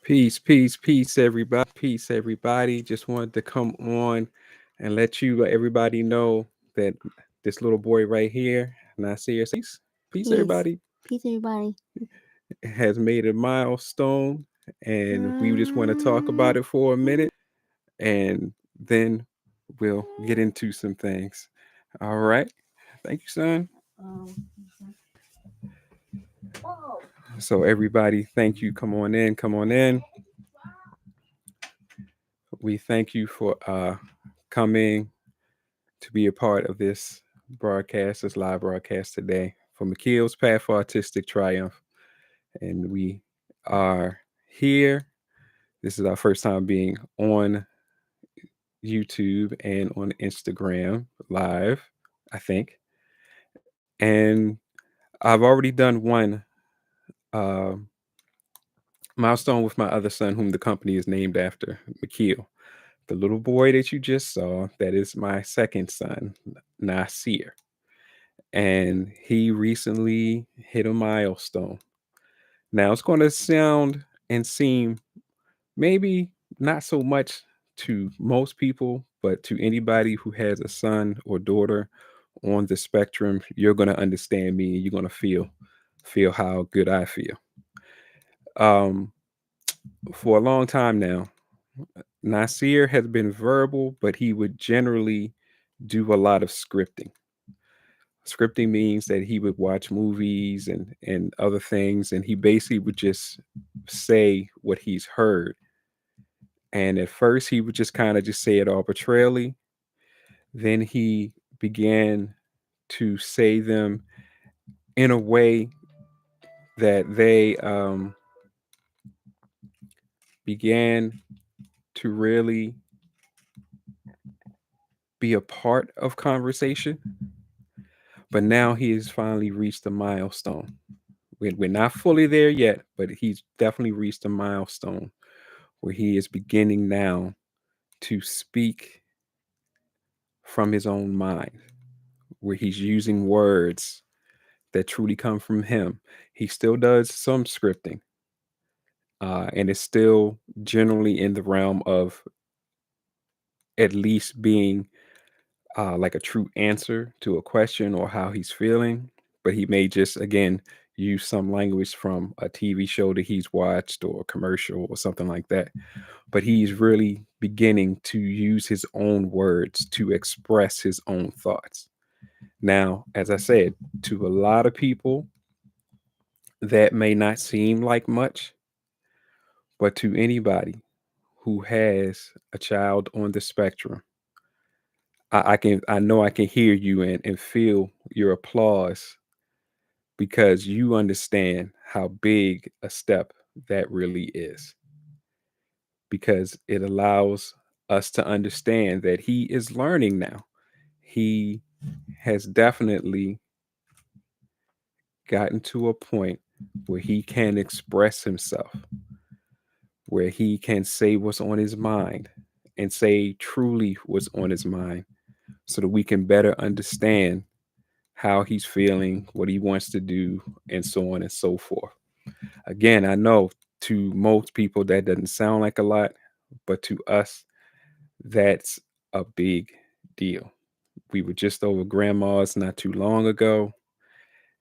Peace, everybody. Peace, everybody. Just wanted to come on and let everybody know that this little boy right here, Nasir, peace, Peace. everybody, Peace, everybody. has made a milestone, and we just want to talk about it for a minute, and then we'll get into some things. All right. Thank you, son. Um, So, everybody, thank you. Come on in. Come on in. We thank you for coming to be a part of this live broadcast today from McKeel's Path for Artistic Triumph. And we are here. This is our first time being on YouTube and on Instagram live, I think. And I've already done one uh, milestone with my other son, whom the company is named after, McKeel. The little boy that you just saw, that is my second son, Nasir. And he recently hit a milestone. Now, it's going to sound and seem maybe not so much to most people, but to anybody who has a son or daughter on the spectrum, you're going to understand me and you're going to feel how good I feel. Um, for a long time now, Nasir has been verbal, but he would generally do a lot of scripting. Scripting means that he would watch movies and other things, and he basically would just say what he's heard. And at first, he would just kind of just say it arbitrarily. Then he began to say them in a way that they began to really be a part of conversation. But now he has finally reached a milestone. We're not fully there yet, but he's definitely reached a milestone where he is beginning now to speak from his own mind, where he's using words that truly come from him. He still does some scripting, and it's still generally in the realm of at least being like a true answer to a question or how he's feeling. But he may just, again, use some language from a TV show that he's watched or a commercial or something like that. But he's really beginning to use his own words to express his own thoughts. Now, as I said, to a lot of people, that may not seem like much, but to anybody who has a child on the spectrum, I know I can hear you and feel your applause because you understand how big a step that really is. Because it allows us to understand that he is learning now. He has definitely gotten to a point where he can express himself, where he can say what's on his mind and say truly what's on his mind so that we can better understand how he's feeling, what he wants to do, and so on and so forth. Again, I know to most people that doesn't sound like a lot, but to us, that's a big deal. We were just over grandma's not too long ago,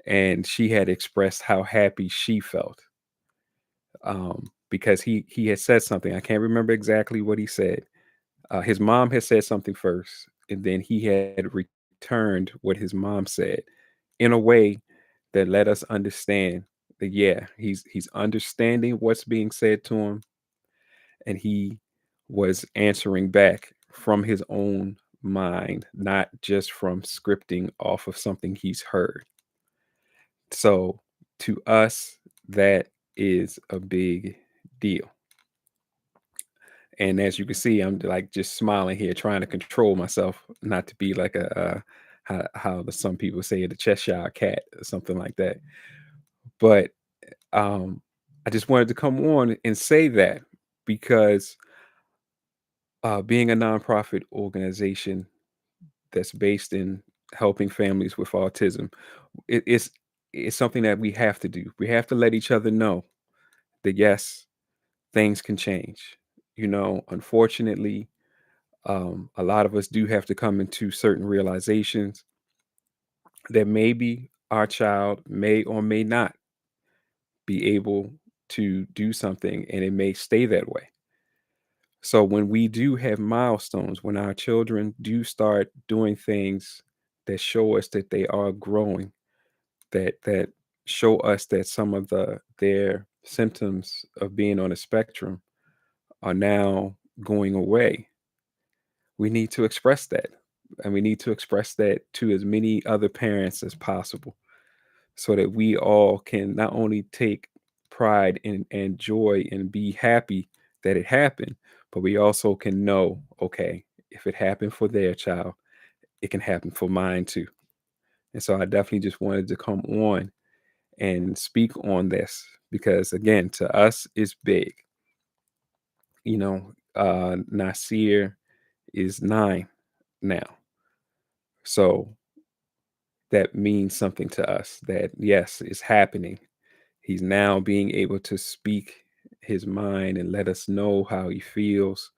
and she had expressed how happy she felt because he had said something. I can't remember exactly what he said. His mom had said something first, and then he had returned what his mom said in a way that let us understand that yeah, he's understanding what's being said to him, and he was answering back from his own mind, not just from scripting off of something he's heard. So to us, that is a big deal. And as you can see, I'm like just smiling here, trying to control myself, not to be like how some people say it, a Cheshire cat or something like that. But um, I just wanted to come on and say that because being a nonprofit organization that's based in helping families with autism, it's something that we have to do. We have to let each other know that yes, things can change. Unfortunately, a lot of us do have to come into certain realizations that maybe our child may or may not be able to do something and it may stay that way. So when we do have milestones, when our children do start doing things that show us that they are growing, that show us that some of their symptoms of being on a spectrum are now going away, we need to express that. And we need to express that to as many other parents as possible so that we all can not only take pride and joy and be happy that it happened, but we also can know, okay, if it happened for their child, it can happen for mine too. And so I definitely just wanted to come on and speak on this because, again, to us, it's big. Nasir is 9 now. So that means something to us that, yes, it's happening. He's now being able to speak his mind and let us know how he feels,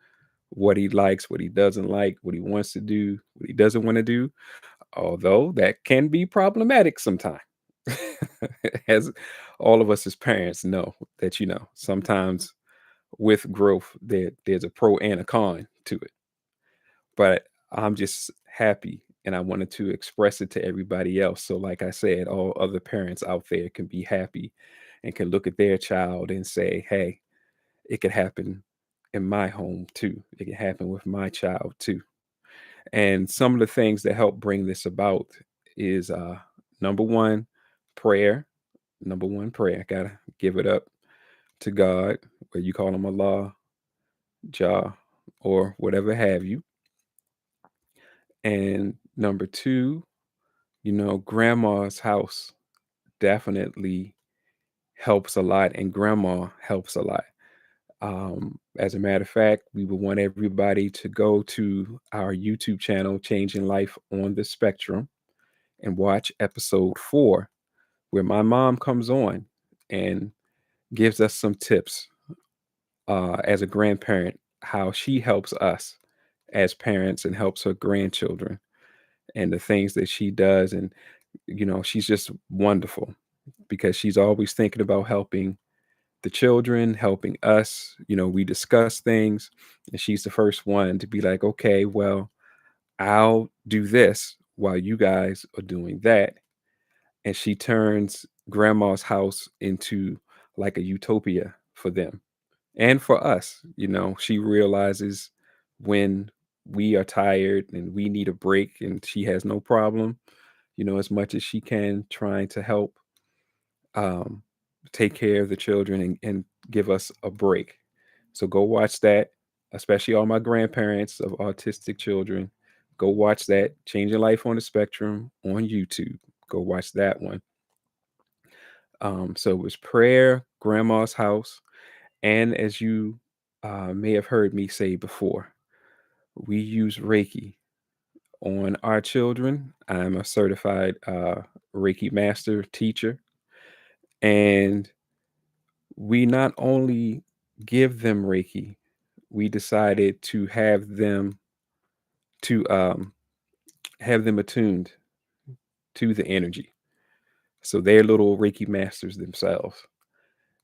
what he likes, what he doesn't like, what he wants to do, what he doesn't want to do. Although that can be problematic sometimes. As all of us as parents know that, sometimes with growth, there's a pro and a con to it. But I'm just happy and I wanted to express it to everybody else. So, like I said, all other parents out there can be happy and can look at their child and say, hey, it could happen in my home too. It can happen with my child too. And some of the things that help bring this about is number one, prayer. Number one, prayer. Gotta give it up to God, whether you call him Allah, Jah, or whatever have you. And number two, grandma's house definitely helps a lot, and grandma helps a lot. As a matter of fact, we would want everybody to go to our YouTube channel, Changing Life on the Spectrum, and watch episode 4, where my mom comes on and gives us some tips as a grandparent, how she helps us as parents and helps her grandchildren and the things that she does. And, she's just wonderful because she's always thinking about helping the children, helping us. We discuss things, and she's the first one to be like, okay, well, I'll do this while you guys are doing that. And she turns grandma's house into like a utopia for them and for us. She realizes when we are tired and we need a break, and she has no problem, as much as she can, trying to help um, take care of the children and give us a break. So go watch that, especially all my grandparents of autistic children. Go watch that, Changing Life on the Spectrum on YouTube. Go watch that one. So it was prayer, grandma's house, and as you may have heard me say before, we use Reiki on our children. I'm a certified Reiki master teacher, and we not only give them Reiki, we decided to to um, have them attuned to the energy. So they're little Reiki masters themselves.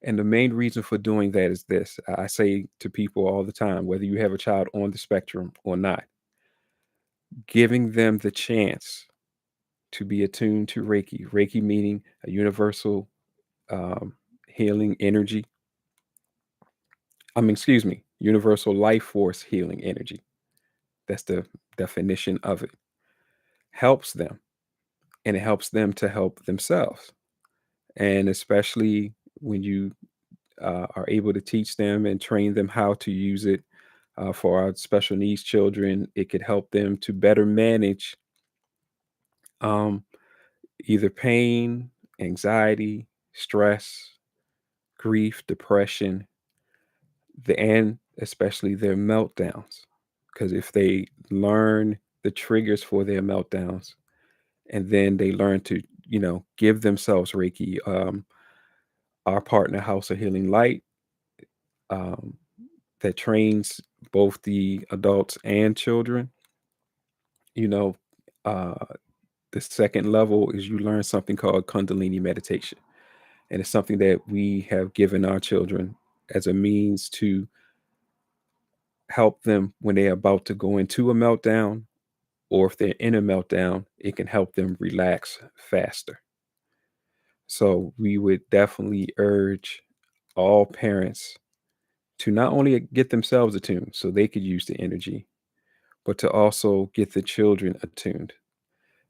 And the main reason for doing that is this. I say to people all the time, whether you have a child on the spectrum or not, giving them the chance to be attuned to Reiki. Reiki meaning a universal healing energy. Excuse me, universal life force healing energy. That's the definition of it. Helps them, and it helps them to help themselves. And especially when you are able to teach them and train them how to use it for our special needs children, it could help them to better manage um, either pain, anxiety, stress, grief, depression, and especially their meltdowns. Because if they learn the triggers for their meltdowns and then they learn to, give themselves Reiki, our partner, House of Healing Light, um, that trains both the adults and children. You know, uh, the second level is you learn something called kundalini meditation. And it's something that we have given our children as a means to help them when they're about to go into a meltdown, or if they're in a meltdown, it can help them relax faster. So we would definitely urge all parents to not only get themselves attuned so they could use the energy, but to also get the children attuned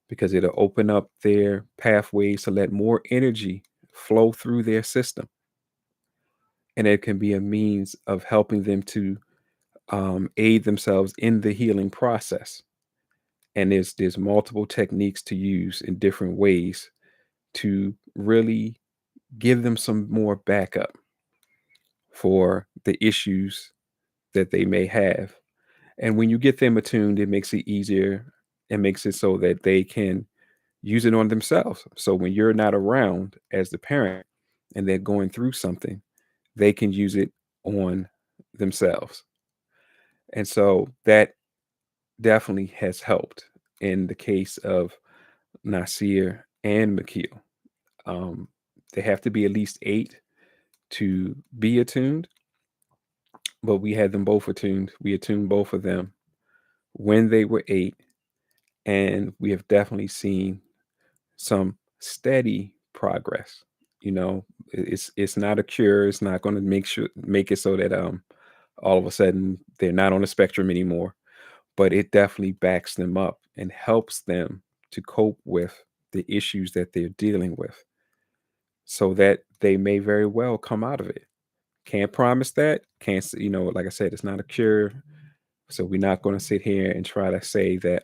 because it'll open up their pathways to let more energy flow through their system. And it can be a means of helping them to aid themselves in the healing process. And there's multiple techniques to use in different ways to really give them some more backup for the issues that they may have. And when you get them attuned, it makes it easier and makes it so that they can use it on themselves. So when you're not around as the parent and they're going through something, they can use it on themselves. And so that definitely has helped in the case of Nasir and McKeel. Um, they have to be at least 8 to be attuned, but we had them both attuned. We attuned both of them when they were 8, and we have definitely seen some steady progress. You know, it's not a cure. It's not going to make it so that all of a sudden they're not on the spectrum anymore, but it definitely backs them up and helps them to cope with the issues that they're dealing with so that they may very well come out of it. Can't promise that. Can't, like I said, it's not a cure. So we're not going to sit here and try to say that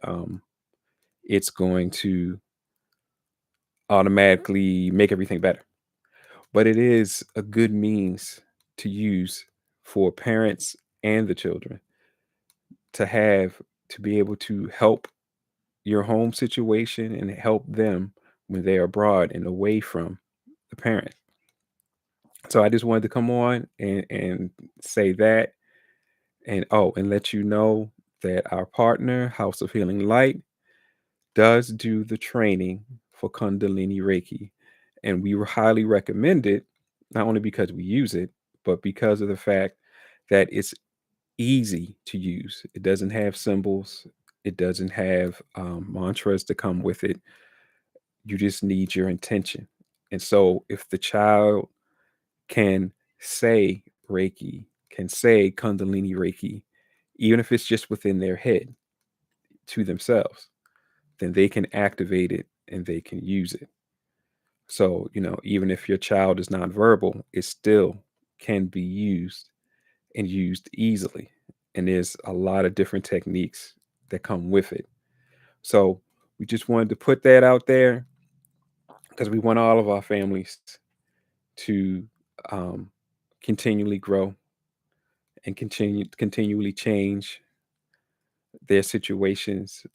it's going to automatically make everything better. But it is a good means to use for parents and the children to have to be able to help your home situation and help them when they're abroad and away from the parent. So I just wanted to come on and say that and let you know that our partner, House of Healing Light, does do the training for Kundalini Reiki. And we highly recommend it, not only because we use it, but because of the fact that it's easy to use. It doesn't have symbols, it doesn't have mantras to come with it. You just need your intention. And so if the child can say Reiki, can say Kundalini Reiki, even if it's just within their head to themselves, then they can activate it and they can use it. So, even if your child is nonverbal, it still can be used and used easily. And there's a lot of different techniques that come with it. So, we just wanted to put that out there because we want all of our families to um, continually grow and continually change their situations.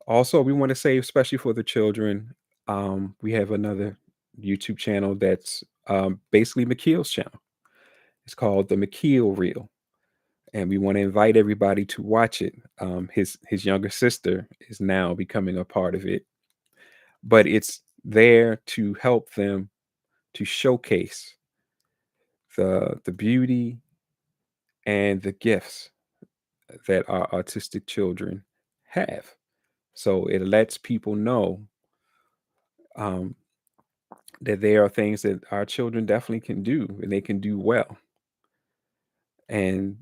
Also, we want to say, especially for the children, we have another YouTube channel that's basically McKeel's channel. It's called the McKeel Reel, and we want to invite everybody to watch it. His younger sister is now becoming a part of it, but it's there to help them to showcase the beauty and the gifts that our autistic children have. So it lets people know um, that there are things that our children definitely can do and they can do well. And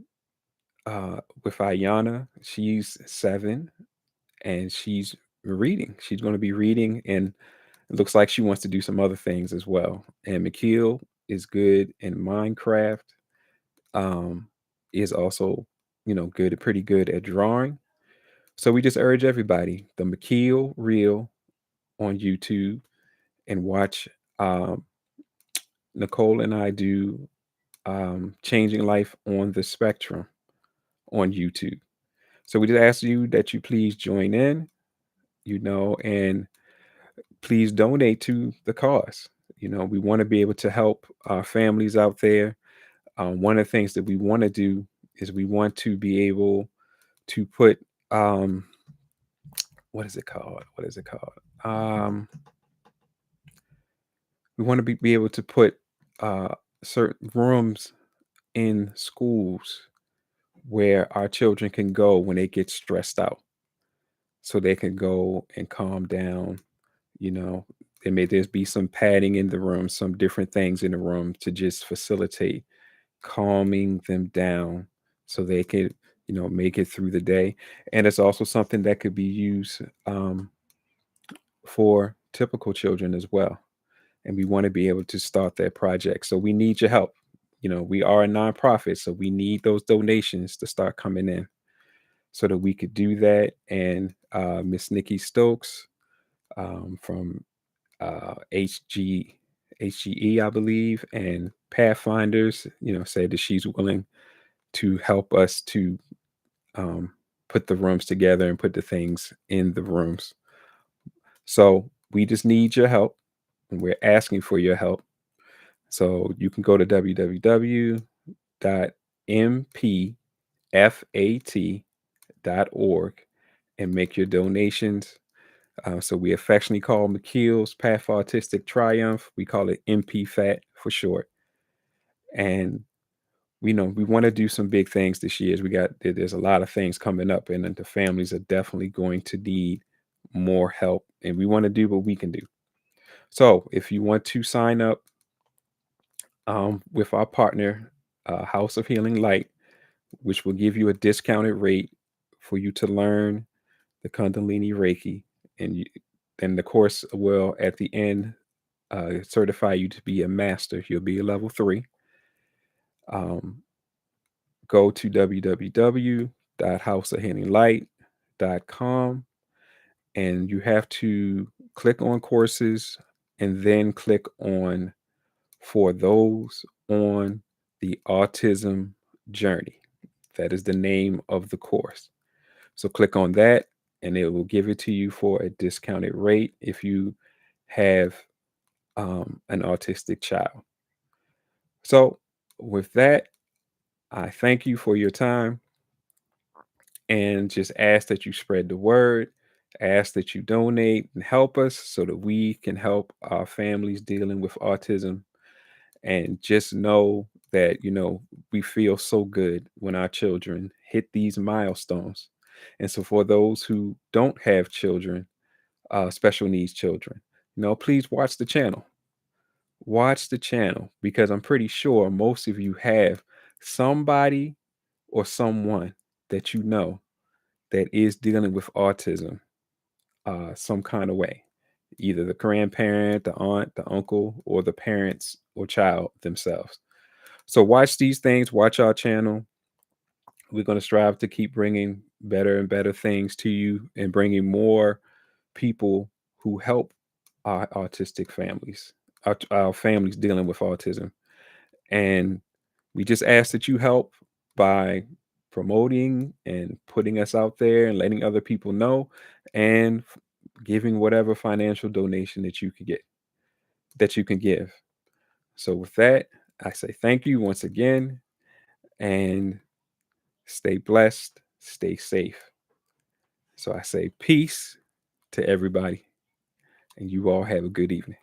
with Ayana, she's 7 and she's reading. She's going to be reading, and it looks like she wants to do some other things as well. And McKeel is good in Minecraft, um, is also, good, pretty good at drawing. So we just urge everybody, the McKeel Reel on YouTube, and watch um, Nicole and I do Changing Life on the Spectrum on YouTube. So we just ask you that you please join in, and please donate to the cause. We want to be able to help our families out there. One of the things that we want to do is we want to be able to put what is it called? What is it called? We want to be able to put uh, certain rooms in schools where our children can go when they get stressed out, so they can go and calm down. You know, there's be some padding in the room, some different things in the room to just facilitate calming them down so they could, make it through the day. And it's also something that could be used for typical children as well. And we want to be able to start that project. So we need your help. We are a nonprofit, so we need those donations to start coming in so that we could do that. And Miss Nikki Stokes from HGE, I believe, and Pathfinders, said that she's willing to help us to put the rooms together and put the things in the rooms. So we just need your help, and we're asking for your help. So you can go to www.mpfat.org and make your donations. So we affectionately call McKeel's Path for Autistic Triumph. We call it MPFAT for short. And we know we want to do some big things this year. There's a lot of things coming up, and then the families are definitely going to need more help. And we want to do what we can do. So if you want to sign up with our partner, House of Healing Light, which will give you a discounted rate for you to learn the Kundalini Reiki, and the course will at the end certify you to be a master. You'll be a level 3. Go to www.houseofhealinglight.com, and you have to click on courses and then click on for those on the autism journey. That is the name of the course. So click on that and it will give it to you for a discounted rate if you have an autistic child. So with that, I thank you for your time and just ask that you spread the word, ask that you donate and help us so that we can help our families dealing with autism. And just know that, we feel so good when our children hit these milestones. And so for those who don't have children, special needs children, please watch the channel. Watch the channel because I'm pretty sure most of you have somebody or someone that you know that is dealing with autism some kind of way. Either the grandparent, the aunt, the uncle, or the parents or child themselves. So watch these things, watch our channel. We're going to strive to keep bringing better and better things to you and bringing more people who help our autistic families, our families dealing with autism. And we just ask that you help by promoting and putting us out there and letting other people know and giving whatever financial donation that you could get, that you can give. So with that, I say thank you once again and stay blessed, stay safe. So I say peace to everybody and you all have a good evening.